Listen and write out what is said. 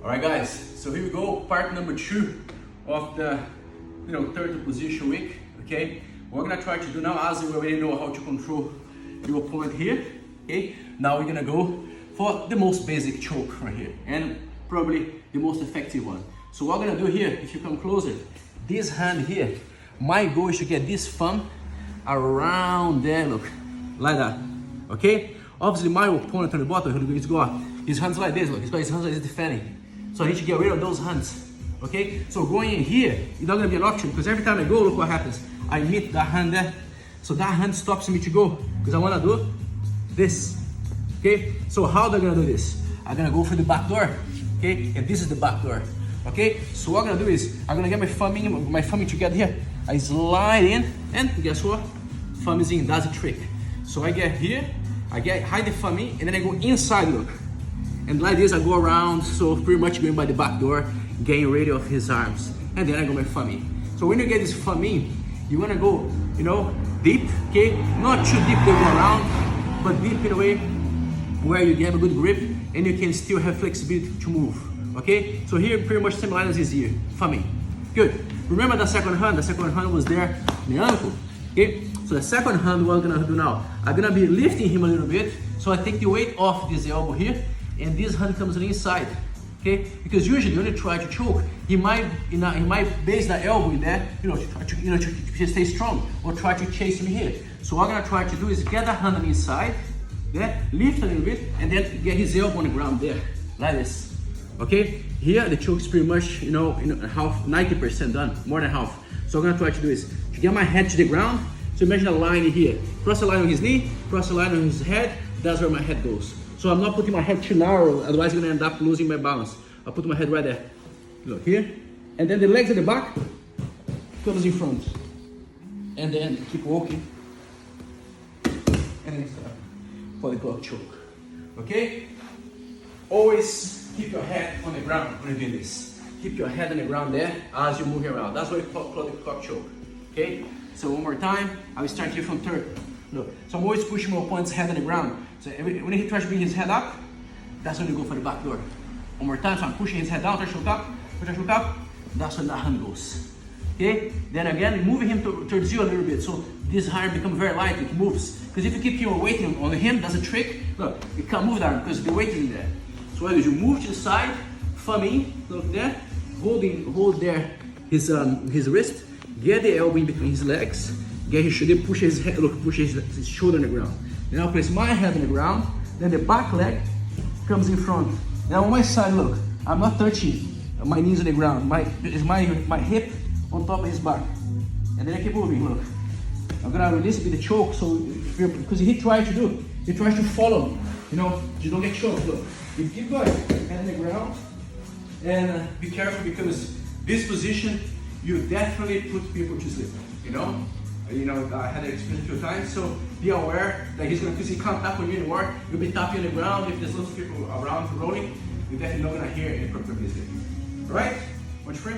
All right, guys, so here we go, part number 2 of the third position week. Okay, what we're gonna try to do now, as we already know how to control your opponent here. Okay, now we're gonna go for the most basic choke right here, and probably the most effective one. So what we're gonna do here, if you come closer, this hand here, my goal is to get this thumb around there, look, like that. Okay, obviously my opponent on the bottom, he's got his hands like this, look, he's got his hands like this defending. So I need to get rid of those hands. Okay, so going in here, it's not gonna be an option, because every time I go, look what happens. I meet that hand there, so that hand stops me to go, because I wanna do this. Okay, so how they're gonna do this? I'm gonna go for the back door. Okay, and this is the back door. Okay, so what I'm gonna do is, I'm gonna get my thumb together here. I slide in, and guess what? Thumb is in, that's a trick. So I get here, hide the thumb in, and then I go inside, look. And like this, I go around, so pretty much going by the back door, getting rid of his arms. And then I go my thumb in. So when you get this thumb in, you wanna go, deep, okay? Not too deep to go around, but deep in a way where you have a good grip and you can still have flexibility to move, okay? So here, pretty much same line as this here, thumb in. Good. Remember the second hand? The second hand was there, the ankle, okay? So the second hand, what I'm gonna do now, I'm gonna be lifting him a little bit, so I take the weight off this elbow here, and this hand comes on the inside, okay? Because usually when you try to choke, he might base the elbow in there, to stay strong, or try to chase him here. So what I'm gonna try to do is get the hand on the inside, there, lift a little bit, and then get his elbow on the ground there, like this, okay? Here the choke is pretty much, half, 90% done, more than half. So what I'm gonna try to do is to get my head to the ground. So imagine a line here, cross the line on his knee, cross the line on his head. That's where my head goes. So I'm not putting my head too narrow, otherwise I'm gonna end up losing my balance. I'll put my head right there. Look here. And then the legs at the back comes in front. And then keep walking. And then start for the chock choke. Okay? Always keep your head on the ground when you do this. Keep your head on the ground there as you move around. That's why we call the chock choke. Okay? So one more time. I will start here from third. Look. So I'm always pushing my opponent's head on the ground. So when he tries to bring his head up, that's when you go for the back door. One more time, so I'm pushing his head down, try to choke up, that's when that hand goes. Okay? Then again, moving him towards you a little bit, so this arm becomes very light, it moves. Because if you keep your weight on him, that's a trick. Look, you can't move the arm because the weight is in there. So what you do, you move to the side, thumb in, look there, hold there his wrist, get the elbow in between his legs, get his shoulder, push his head, look, push his shoulder on the ground. Then I'll place my head on the ground, then the back leg comes in front. Now on my side, look, I'm not touching my knees on the ground. My hip on top of his back. And then I keep moving, look. I'm gonna release a bit of choke, so because he tries to follow me. You don't get choked, look. You keep going, head on the ground. And be careful, because this position, you definitely put people to sleep, I had that experience a few times, so be aware that because he can't tap on you anymore, you'll be tapping on the ground. If there's lots of people around rolling, you're definitely not gonna hear any proper music. Alright? Much free?